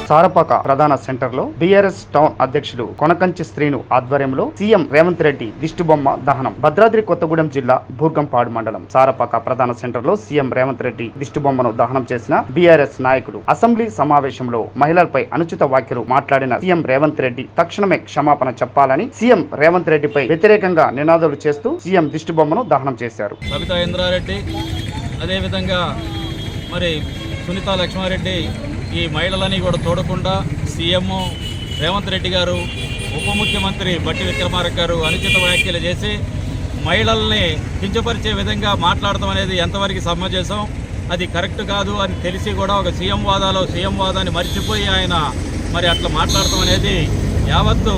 సారపాక ప్రధాన సెంటర్ లో BRS town అధ్యక్షుడు కొనకంచి శ్రీను ఆధ్వర్యంలో సీఎం రేవంత్ రెడ్డి దిష్టిబొమ్మ దహనం. భద్రాద్రి కొత్తగూడెం జిల్లా బూర్గంపాడు మండలం సారపాక ప్రధాన సెంటర్ లో సీఎం రేవంత్ రెడ్డి దిష్టిబొమ్మను దహనం చేసిన బీఆర్ఎస్ నాయకుడు. అసెంబ్లీ సమావేశంలో మహిళలపై అనుచిత వ్యాఖ్యలు మాట్లాడిన సీఎం రేవంత్ రెడ్డి తక్షణమే క్షమాపణ చెప్పాలని సీఎం రేవంత్ రెడ్డిపై వ్యతిరేకంగా నినాదాలు చేస్తూ సీఎం దిష్టిబొమ్మను దహనం చేశారు. సబితా ఇంద్రారెడ్డి, అదేవిధంగా మరి సునీతా లక్ష్మారెడ్డి ఈ మహిళలని కూడా చూడకుండా సీఎం రేవంత్ రెడ్డి గారు, ఉప ముఖ్యమంత్రి బట్టి విక్రమార్క గారు అనుచిత వ్యాఖ్యలు చేసి మహిళల్ని కించపరిచే విధంగా మాట్లాడటం అనేది ఎంతవరకు సమంజసం, అది కరెక్ట్ కాదు అని తెలిసి కూడా ఒక సీఎం వాదాన్ని మర్చిపోయి ఆయన మరి అట్లా మాట్లాడటం అనేది యావత్తు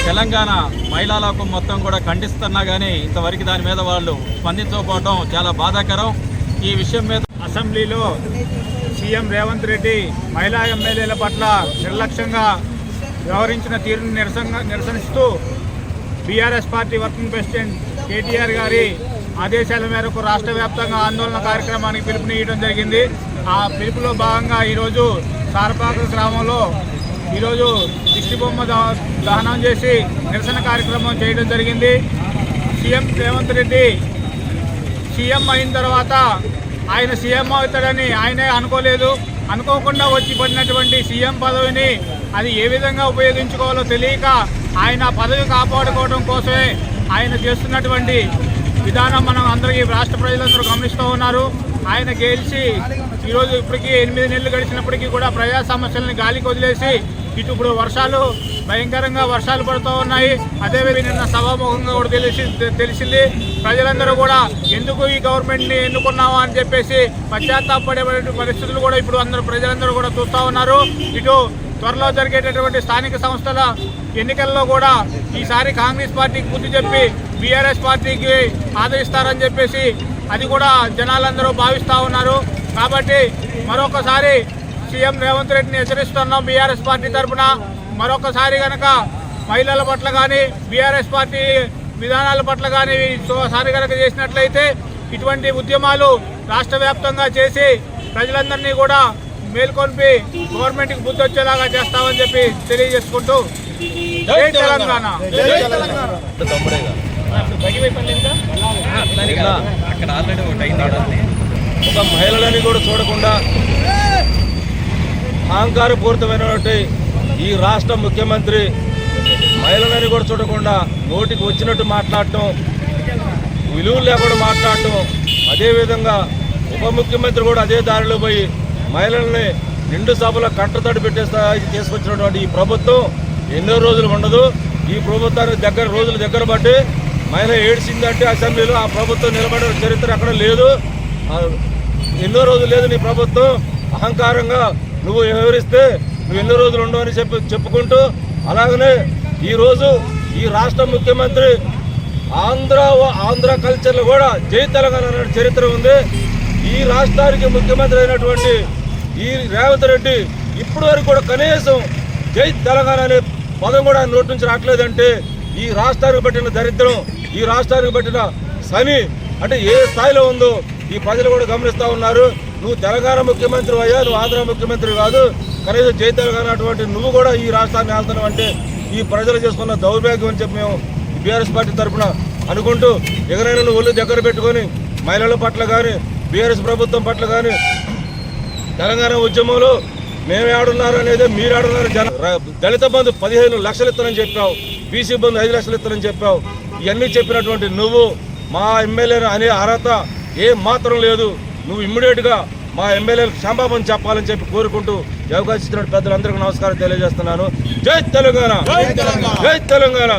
తెలంగాణ మహిళా లోకం మొత్తం కూడా ఖండిస్తున్నా కానీ ఇంతవరకు దాని మీద వాళ్ళు స్పందించకపోవడం చాలా బాధాకరం. ఈ విషయం మీద అసెంబ్లీలో సీఎం రేవంత్ రెడ్డి మహిళా ఎమ్మెల్యేల పట్ల నిర్లక్ష్యంగా వ్యవహరించిన తీరును నిరసనిస్తూ BRS party working president KTR గారి ఆదేశాల మేరకు రాష్ట్ర వ్యాప్తంగా ఆందోళన కార్యక్రమానికి పిలుపునియడం జరిగింది. ఆ పిలుపులో భాగంగా ఈరోజు సారపాక గ్రామంలో ఈరోజు దిష్టిబొమ్మ దహనం చేసి నిరసన కార్యక్రమం చేయడం జరిగింది. సీఎం రేవంత్ రెడ్డి సీఎం అయిన తర్వాత ఆయన సీఎం అవుతాడని ఆయనే అనుకోలేదు. అనుకోకుండా వచ్చి పడినటువంటి సీఎం పదవిని అది ఏ విధంగా ఉపయోగించుకోవాలో తెలియక ఆయన పదవి కాపాడుకోవడం కోసమే ఆయన చేస్తున్నటువంటి విధానం మనం అందరికీ రాష్ట్ర ప్రజలందరూ గమనిస్తూ ఉన్నారు. ఆయన గెలిచి ఈరోజు ఇప్పటికీ 8 నెలలు గడిచినప్పటికీ కూడా ప్రజా సమస్యలను గాలికి వదిలేసి ఇటు ఇప్పుడు భయంకరంగా వర్షాలు పడుతూ ఉన్నాయి. అదేవిధంగా నిన్న సభాముఖంగా కూడా తెలిసింది. ప్రజలందరూ కూడా ఎందుకు ఈ గవర్నమెంట్ని ఎన్నుకున్నామా అని చెప్పేసి పశ్చాత్తాపడే పరిస్థితులు కూడా ఇప్పుడు ప్రజలందరూ కూడా చూస్తూ ఉన్నారు. ఇటు త్వరలో జరిగేటటువంటి స్థానిక సంస్థల ఎన్నికల్లో కూడా ఈసారి కాంగ్రెస్ పార్టీకి బుద్ధి చెప్పి బీఆర్ఎస్ పార్టీకి ఆదరిస్తారని చెప్పేసి అది కూడా జనాలందరూ భావిస్తూ ఉన్నారు. కాబట్టి మరొకసారి సీఎం రేవంత్ రెడ్డిని హెచ్చరిస్తున్నాం బీఆర్ఎస్ పార్టీ తరఫున. మరొకసారి కనుక మహిళల పట్ల కానీ బీఆర్ఎస్ పార్టీ విధానాల పట్ల కానీ ఒకసారి కనుక చేసినట్లయితే ఇటువంటి ఉద్యమాలు రాష్ట్ర వ్యాప్తంగా చేసి ప్రజలందరినీ కూడా మేల్కొల్పి గవర్నమెంట్కి బుద్ధి వచ్చేలాగా చేస్తామని చెప్పి తెలియజేసుకుంటూ జై తెలంగాణ. ఒక మహిళలని కూడా చూడకుండా అహంకారపూరితమైనటువంటి ఈ రాష్ట్ర ముఖ్యమంత్రి మహిళలని కూడా చూడకుండా నోటికి వచ్చినట్టు మాట్లాడటం, విలువలు లేకుండా మాట్లాడటం, అదేవిధంగా ఉప ముఖ్యమంత్రి కూడా అదే దారిలో పోయి మహిళల్ని నిండు సభలో కంటతడి పెట్టేస్తాయి తీసుకొచ్చినటువంటి ఈ ప్రభుత్వం ఎన్నో రోజులు ఉండదు. ఈ ప్రభుత్వానికి రోజులు దగ్గర పట్టి మహిళ ఏడ్చిందంటే అసెంబ్లీలో ఆ ప్రభుత్వం నిలబడే చరిత్ర అక్కడ లేదు. ఎన్నో రోజులు లేదు నీ ప్రభుత్వం. అహంకారంగా నువ్వు వ్యవహరిస్తే నువ్వు ఎన్నో రోజులు ఉండవు అని చెప్పుకుంటూ అలాగనే ఈరోజు ఈ రాష్ట్ర ముఖ్యమంత్రి ఆంధ్ర కల్చర్లో కూడా జై తెలంగాణ అనే చరిత్ర ఉంది. ఈ రాష్ట్రానికి ముఖ్యమంత్రి అయినటువంటి ఈ రేవంత్ రెడ్డి ఇప్పటి వరకు కూడా కనీసం జై తెలంగాణ అనే పదం కూడా నోటి నుంచి రావట్లేదంటే ఈ రాష్ట్రానికి పట్టిన దరిద్రం, ఈ రాష్ట్రానికి పట్టిన శని అంటే ఏ స్థాయిలో ఉందో ఈ ప్రజలు కూడా గమనిస్తూ ఉన్నారు. నువ్వు తెలంగాణ ముఖ్యమంత్రి అయ్యా, నువ్వు ఆంధ్ర ముఖ్యమంత్రి కాదు, కనీసం జై తెలంగాణ అటువంటి నువ్వు కూడా ఈ రాష్ట్రాన్ని ఆళ్తున్నావు అంటే ఈ ప్రజలు చేసుకున్న దౌర్భాగ్యం అని చెప్పి మేము బీఆర్ఎస్ పార్టీ తరఫున అనుకుంటూ ఎగరైనా నువ్వు ఒళ్ళు దగ్గర పెట్టుకొని మహిళల పట్ల కానీ బీఆర్ఎస్ ప్రభుత్వం పట్ల కానీ తెలంగాణ ఉద్యమంలో మేము ఆడున్నారు అనేది మీరు ఆడున్నారు. దళిత బంధు 15 లక్షలు ఇస్తానని చెప్పావు, బీసీ బంధు 5 లక్షలు ఇస్తానని చెప్పావు. ఇవన్నీ చెప్పినటువంటి నువ్వు మా ఎమ్మెల్యేను అనే అర్హత ఏ మాత్రం లేదు. నువ్వు ఇమ్మీడియట్గా మా ఎమ్మెల్యేలకు క్షమాపణ చెప్పాలని చెప్పి కోరుకుంటూ అవకాశం ఇచ్చిన పెద్దలందరికీ నమస్కారం తెలియజేస్తున్నాను. జై తెలంగాణ, జై తెలంగాణ.